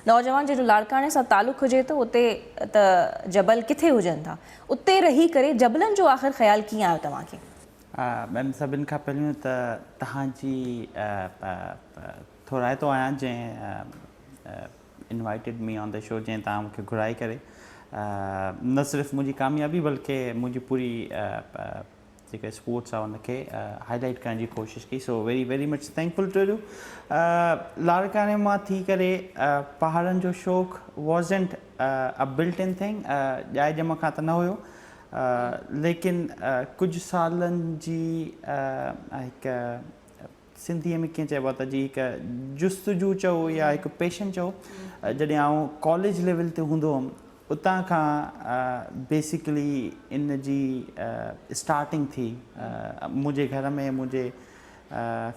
नौजवान जो लाड़काने सां तालुक़ हुजे तो उते त जबल किथे हुजनि था, उते रही करे जबलनि जो आख़िर ख़्याल कीअं आयो तव्हांखे? मैम सभिनि खां पहिरियों त तव्हांजी थोराइतो आहियां जंहिं invited me on the show, जंहिं तव्हां मूंखे घुराए करे न सिर्फ़ु मुंहिंजी कामयाबी बल्कि मुंहिंजी पूरी जेका स्पोर्ट्स आहे उनखे हाईलाइट करण जी कोशिशि कई। So very very much thankful to you. लाड़काने मां थी करे पहाड़नि जो शौक़ु वॉज़ेंट अ बिल्ट इन थिंग, ॼाए ॼम खां त न हुयो, लेकिन कुझु सालनि जी हिकु सिंधीअ में कीअं चइबो आहे त जी हिकु जुस्तजू चओ या हिकु पैशन चओ, जॾहिं आउं कॉलेज लेवल ते हूंदो हुउमि उतां खां बेसिकली इन जी स्टार्टिंग थी। मुंहिंजे घर में मुंहिंजे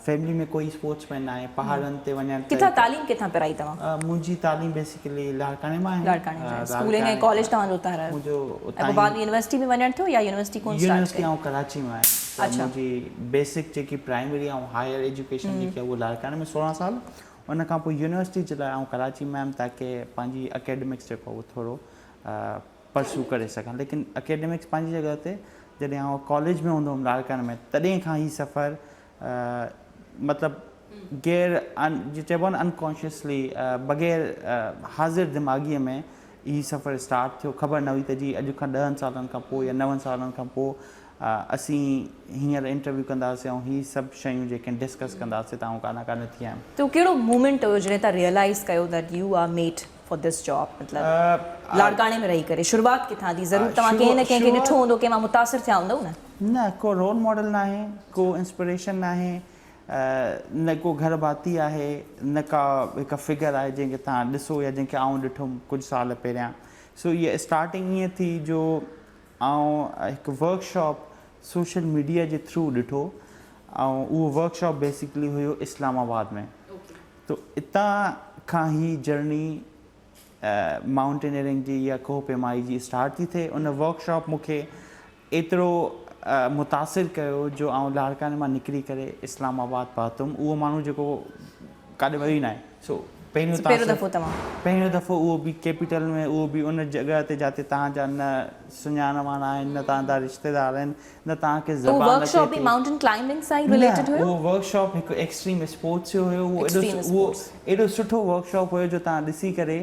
फैमिली में कोई स्पोर्ट्समैन आहे। पहाड़नि ते वञणु किथां तालीम किथां पिराई तव्हां? मुंहिंजी तालीम बेसिकली लाड़काने मां आहे। लाड़काने में स्कूलिंग ऐं कॉलेज तव्हांजो उतां रहियो? मुंहिंजो ऐं बाद में यूनिवर्सिटी में वञणु थियो या यूनिवर्सिटी कोन स्टार्ट? यूनिवर्सिटी ऐं कराची में आहे। अच्छा। मुंहिंजी बेसिक जेकी प्राइमरी ऐं हायर एजुकेशन जेकी आहे उहा लाड़काने में 16 साल, उन खां पोइ यूनिवर्सिटी जे लाइ ऐं कराची में आयमि ताकी पंहिंजी अकेडमिक्स जेको उहो थोरो परस्यू करे सघां। लेकिन अकेडमिक्स पंहिंजी जॻह ते जॾहिं आउं कॉलेज में हूंदो हुउमि लाड़काने में, तॾहिं खां ई सफ़र मतिलबु जीअं चइबो आहे न अनकॉन्शियसली, बग़ैर हाज़िर दिमाग़ीअ में ही सफ़र स्टार्ट थियो। ख़बर न हुई त जी अॼु खां 10 सालनि खां पोइ या 9 सालनि खां पोइ असीं हींअर इंटरव्यू कंदासीं ऐं ही सभु शयूं जेके डिस्कस कंदासीं त आउं कान थी आहियां। तो कहिड़ो मोमेंट हुयो जॾहिं तव्हां रियलाइज़ कयो that you are made for this job? मतिलबु लाड़काने में रही करे शुरुआत किथां थी? ज़रूरु तव्हां कंहिं न कंहिंखे ॾिठो हूंदो, कंहिं मां मुतासिर थिया हूंदव न? न को रोल मॉडल न आहे, को इंस्पिरेशन न आहे, न को घर भाती आहे, न का हिकु फिगर आहे जंहिंखे तव्हां ॾिसो या जंहिंखे आउं ॾिठुमि कुझु साल पहिरियां। सो इहा स्टार्टिंग ईअं थी जो आउं हिकु वर्कशॉप सोशल मीडिया जे थ्रू ॾिठो, ऐं उहो वर्कशॉप बेसिकली हुयो इस्लामाबाद में। तो इतां खां ई जर्नी माउंटेनियरिंग जी या कोह पैमाई जी स्टार्ट थी थिए। उन वर्कशॉप मूंखे एतिरो मुतासिर कयो जो आउं लाड़काने मां निकिरी करे इस्लामाबाद पहुतुमि। उहो माण्हू जेको काॾे वियो ई न आहे। सो पहिरियों दफ़ो उहो बि कैपिटल में, उहो बि उन जॻह ते जिते तव्हांजा न सुञाण वारा आहिनि, न तव्हांजा रिश्तेदार आहिनि, न तव्हांखे ज़बान वर्कशॉप बि माउंटेन क्लाइंबिंग सां रिलेटेड हुयो? उहो वर्कशॉप हिकु एक्सट्रीम स्पोर्ट्स जो हुयो। उहो एॾो सुठो वर्कशॉप हुयो जो तव्हां ॾिसी करे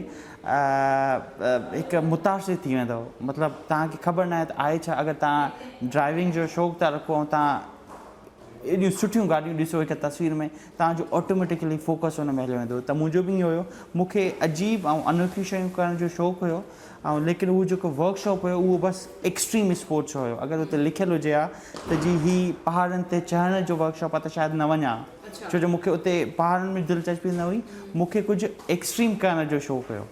हिकु मुतासिर थी वेंदव। मतिलबु तव्हांखे ख़बर न आहे त आहे छा। अगरि तव्हां ड्राइविंग जो शौक़ु था रखो ऐं तव्हां एॾियूं सुठियूं गाॾियूं ॾिसो हिकु तस्वीर में, तव्हांजो ऑटोमेटिकली फोकस हुन में हली वेंदो। त मुंहिंजो बि ईअं हुयो, मूंखे अजीब ऐं अनोखियूं शयूं करण जो शौक़ु हुयो, ऐं लेकिन उहो जेको वर्कशॉप हुयो उहो बसि एक्सट्रीम स्पोर्ट्स हुयो। अगरि हुते लिखियलु हुजे हा त जी ही पहाड़नि ते चढ़ण जो वर्कशॉप आहे त शायदि न वञा, छो जो मूंखे उते पहाड़नि में दिलचस्पी न हुई, मूंखे कुझु एक्सट्रीम करण जो शौक़ु हुयो।